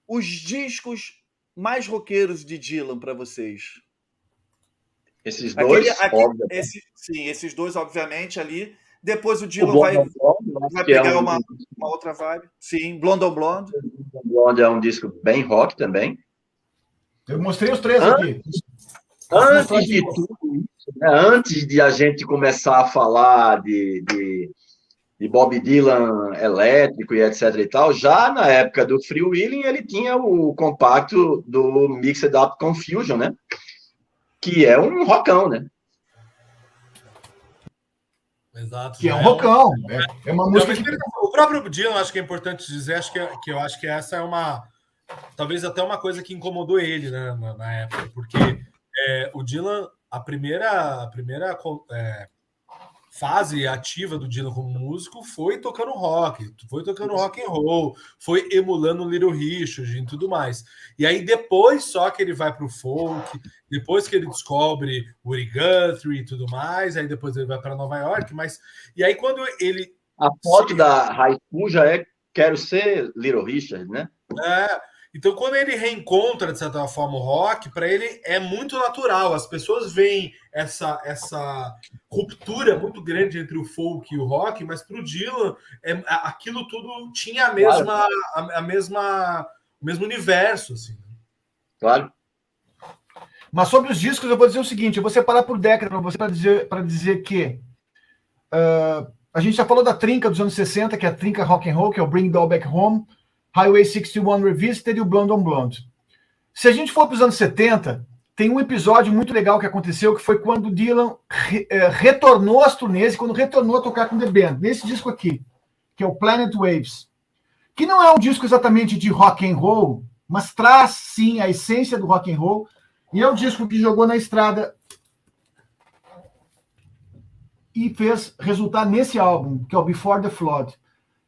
os discos mais roqueiros de Dylan para vocês? Esses dois, esses dois, obviamente, ali. Depois o Dylan Blonde vai pegar uma outra vibe. Sim, Blonde on Blonde. Blonde é um disco bem rock também. Eu mostrei os três aqui. Antes de tudo isso, né? Antes de a gente começar a falar de Bob Dylan elétrico e etc e tal, já na época do Freewheeling ele tinha o compacto do Mixed Up Confusion, né? Que é um rockão, né? Exato. Que é um rockão. É uma música O próprio Dylan, acho que é importante dizer, que eu acho que essa é talvez até uma coisa que incomodou ele, né, na época, porque o Dylan, a primeira fase ativa do Dylan como músico foi tocando rock and roll, foi emulando Little Richard e tudo mais. E aí depois só que ele vai para o folk, depois que ele descobre Woody Guthrie e tudo mais, aí depois ele vai para Nova York, e aí quando ele... A foto da High School já é Quero Ser Little Richard, né? Então, quando ele reencontra, de certa forma, o rock, para ele é muito natural. As pessoas veem essa ruptura muito grande entre o folk e o rock, mas para o Dylan, aquilo tudo tinha o mesmo universo. Assim. Claro. Mas sobre os discos, eu vou dizer o seguinte: eu vou separar por década para dizer que a gente já falou da trinca dos anos 60, que é a trinca rock and roll, que é o Bring It All Back Home, Highway 61 Revisited e o Blonde on Blonde. Se a gente for para os anos 70, tem um episódio muito legal que aconteceu, que foi quando o Dylan retornou às turnês e quando retornou a tocar com The Band, nesse disco aqui, que é o Planet Waves, que não é um disco exatamente de rock and roll, mas traz, sim, a essência do rock and roll, e é um disco que jogou na estrada e fez resultar nesse álbum, que é o Before the Flood,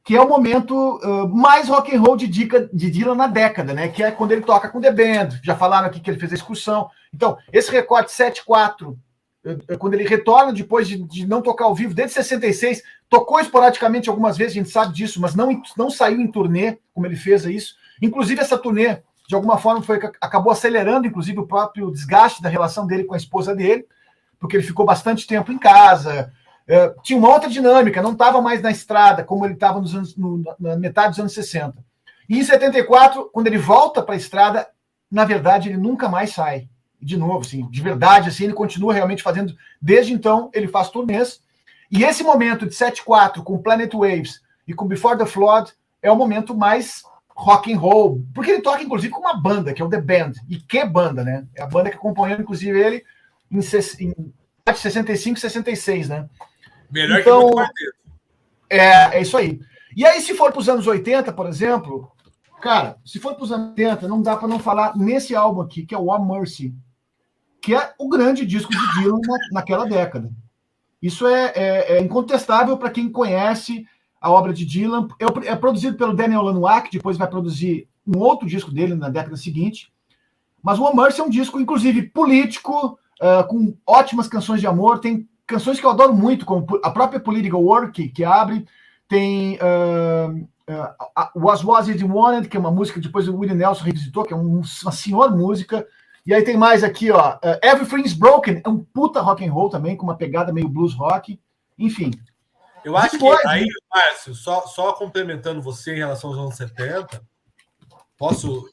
que é o momento mais rock and roll de Dylan na década, né? Que é quando ele toca com The Band. Já falaram aqui que ele fez a excursão. Então, esse recorte 7/4, quando ele retorna depois de não tocar ao vivo, desde 66, tocou esporadicamente algumas vezes, a gente sabe disso, mas não saiu em turnê, como ele fez isso. Inclusive, essa turnê, de alguma forma, acabou acelerando, inclusive, o próprio desgaste da relação dele com a esposa dele, porque ele ficou bastante tempo em casa. Tinha uma outra dinâmica, não estava mais na estrada como ele estava na metade dos anos 60. E em 74, quando ele volta para a estrada, na verdade, ele nunca mais sai. De novo, assim, de verdade, assim, ele continua realmente fazendo. Desde então, ele faz turnês. E esse momento de 74 com Planet Waves e com Before the Flood é o momento mais rock and roll, porque ele toca, inclusive, com uma banda, que é o The Band. E que banda, né? É a banda que acompanhou, inclusive, ele em 65 e 66, né? Melhor então, que muito quarteto. É isso aí. E aí, se for para os anos 80, por exemplo, cara, se for para os anos 80, não dá para não falar nesse álbum aqui, que é o War Mercy, que é o grande disco de Dylan naquela década. Isso é incontestável para quem conhece a obra de Dylan. É produzido pelo Daniel Lanois, que depois vai produzir um outro disco dele na década seguinte. Mas o War Mercy é um disco, inclusive, político, com ótimas canções de amor. Tem canções que eu adoro muito, como a própria Political Work, que abre, tem Was It Wanted, que é uma música que depois o Willie Nelson revisitou, que é uma senhora música, e aí tem mais aqui, ó, Everything's Broken, é um puta rock and roll também, com uma pegada meio blues rock, enfim. Eu acho depois, que aí, Márcio, só complementando você em relação aos anos 70, posso...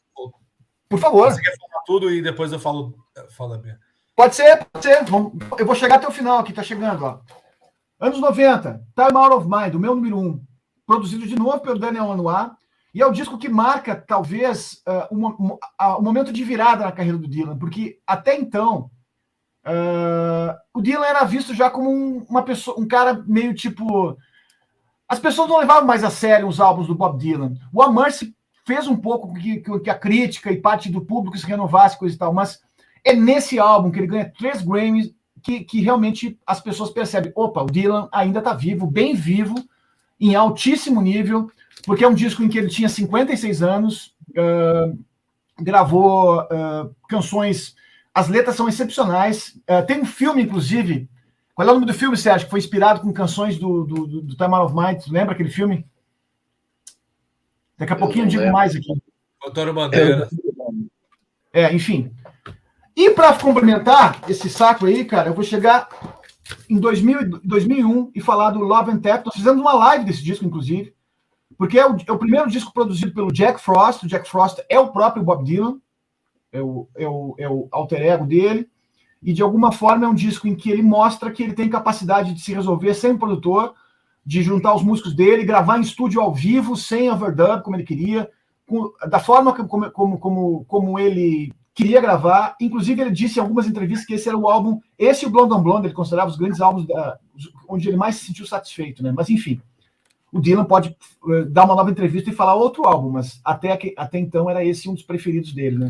Por favor. Você quer falar tudo e depois eu falo a minha. Pode ser. Eu vou chegar até o final aqui, tá chegando, ó. Anos 90, Time Out of Mind, o meu número 1, produzido de novo pelo Daniel Lanois, e é o disco que marca, talvez, o momento de virada na carreira do Dylan, porque até então, o Dylan era visto já como um cara meio tipo... As pessoas não levavam mais a sério os álbuns do Bob Dylan. O War Mercy fez um pouco que a crítica e parte do público se renovasse, coisa e tal, mas é nesse álbum que ele ganha 3 Grammys que realmente as pessoas percebem, opa, o Dylan ainda está vivo, bem vivo, em altíssimo nível, porque é um disco em que ele tinha 56 anos, gravou canções, as letras são excepcionais, tem um filme, inclusive, qual é o nome do filme, Sérgio, que foi inspirado com canções do Time Out of Mind, lembra aquele filme? Daqui a pouquinho eu digo mais aqui. Antônio Bandeira. Enfim. E para complementar esse saco aí, cara, eu vou chegar em 2001 e falar do Love and Tap. Nós fizemos uma live desse disco, inclusive, porque é o primeiro disco produzido pelo Jack Frost. O Jack Frost é o próprio Bob Dylan, é o alter ego dele, e de alguma forma é um disco em que ele mostra que ele tem capacidade de se resolver sem produtor, de juntar os músicos dele, gravar em estúdio ao vivo, sem overdub, como ele queria, da forma como ele queria gravar. Inclusive, ele disse em algumas entrevistas que esse era o álbum, esse e o Blonde on Blonde, ele considerava os grandes álbuns onde ele mais se sentiu satisfeito, né? Mas, enfim, o Dylan pode dar uma nova entrevista e falar outro álbum, mas até então era esse um dos preferidos dele, né?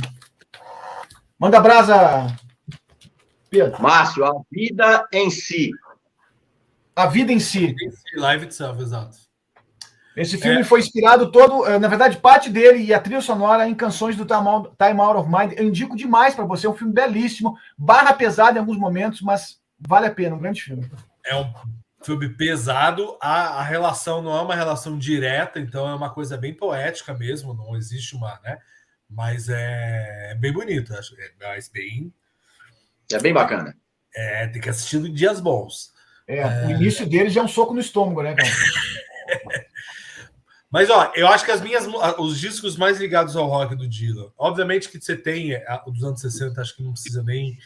Manda brasa, Pedro. Márcio, a vida em si. A vida em si. Live itself, exato. Esse filme foi inspirado todo, na verdade, parte dele e a trilha sonora em canções do Time Out of Mind. Eu indico demais para você, é um filme belíssimo, barra pesado em alguns momentos, mas vale a pena, um grande filme. É um filme pesado, a relação não é uma relação direta, então é uma coisa bem poética mesmo, não existe uma, né? Mas é bem bonito, acho. É bem bacana. Tem que assistir em dias bons. O início dele já é um soco no estômago, né, cara? Mas, eu acho que os discos mais ligados ao rock do Dylan, obviamente que você tem o dos anos 60, acho que não precisa nem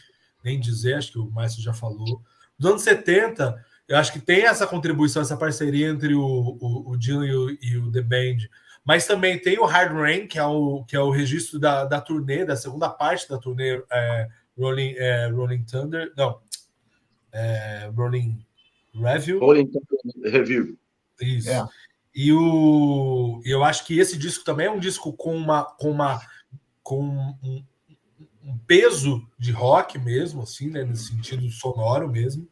dizer, acho que o Márcio já falou. Dos anos 70, eu acho que tem essa contribuição, essa parceria entre o Dylan e o The Band, mas também tem o Hard Rain, que é o registro da turnê, da segunda parte da turnê Rolling Thunder, não, Rolling Review. Rolling Thunder Review. Isso. E eu acho que esse disco também é um disco com um peso de rock mesmo, assim, né, nesse sentido sonoro mesmo.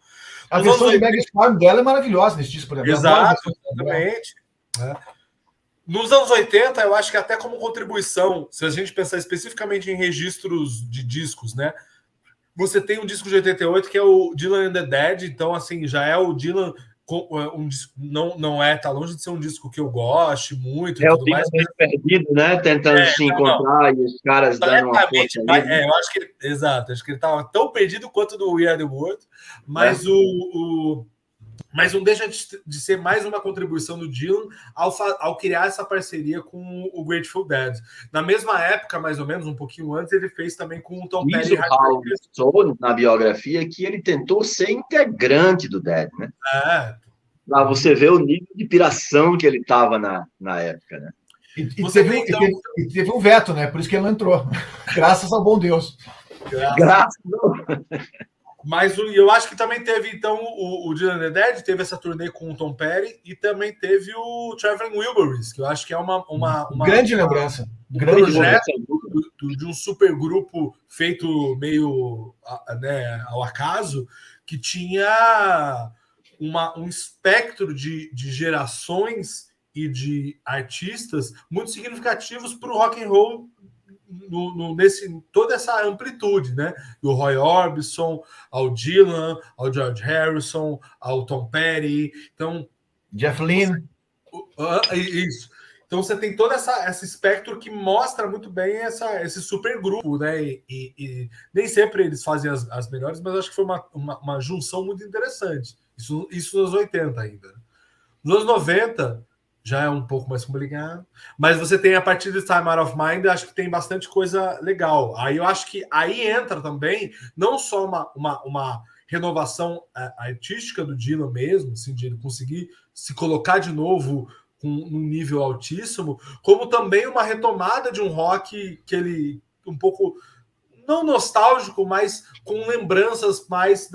A versão de Maggie Farm dela é maravilhosa nesse disco, por exemplo. Exato, exatamente. Nos anos 80, eu acho que até como contribuição, se a gente pensar especificamente em registros de discos, né? Você tem um disco de 88 que é o Dylan and the Dead, então assim, já é o Dylan tá longe de ser um disco que eu goste muito e o tudo mais. Dylan perdido, né? Tentando se encontrar e os caras dando uma força ali. Eu acho que exato, acho que ele estava tão perdido quanto do We Are the World, mas mas não deixa de ser mais uma contribuição do Dylan ao criar essa parceria com o Grateful Dead. Na mesma época, mais ou menos, um pouquinho antes, ele fez também com o Tom Petty. Na biografia que ele tentou ser integrante do Dead, né? Pra você ver o nível de piração que ele estava na época, né? E teve um veto, né? Por isso que ele não entrou. Graças ao bom Deus. Graças Mas eu acho que também teve, então, o Dylan and the Dead, teve essa turnê com o Tom Petty e também teve o Traveling Wilburys, que eu acho que é uma grande lembrança. Um projeto de um super grupo feito meio ao acaso, que tinha um espectro de gerações e de artistas muito significativos para o rock and roll toda essa amplitude, né? Do Roy Orbison ao Dylan, ao George Harrison, ao Tom Petty, então Jeff Lynne. Isso. Então você tem todo esse espectro que mostra muito bem esse super grupo, né? E nem sempre eles fazem as melhores, mas acho que foi uma junção muito interessante. Isso nos 80 ainda. Nos anos 90 já é um pouco mais complicado, mas você tem a partir do Time Out of Mind, acho que tem bastante coisa legal. Aí eu acho que aí entra também não só uma renovação artística do Dylan mesmo, assim, de ele conseguir se colocar de novo num nível altíssimo, como também uma retomada de um rock que ele um pouco não nostálgico, mas com lembranças mais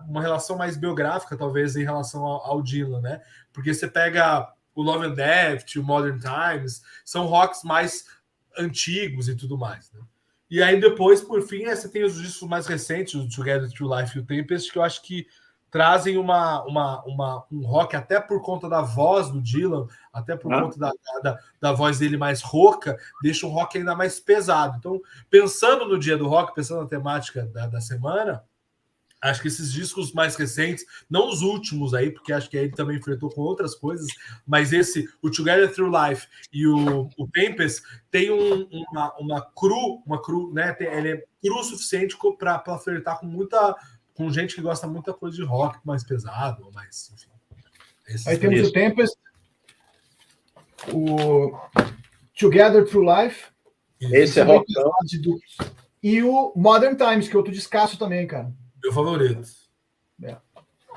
uma relação mais biográfica, talvez, em relação ao Dylan, né? Porque você pega o Love and Death, o Modern Times, são rocks mais antigos e tudo mais, né? E aí depois, por fim, você tem os discos mais recentes, o Together Through Life e o Tempest, que eu acho que trazem um rock, até por conta da voz do Dylan, até por conta da voz dele mais rouca, deixa um rock ainda mais pesado. Então, pensando no dia do rock, pensando na temática da semana, Acho que esses discos mais recentes, não os últimos aí, porque acho que aí ele também enfrentou com outras coisas, mas o Together Through Life e o Tempest tem uma cru, né? Ele é cru o suficiente para flertar com gente que gosta muita coisa de rock mais pesado, ou mais, enfim. Aí temos o Tempest, o Together Through Life. Esse é rockão. E o Modern Times, que é outro descasso também, cara. Meu favorito.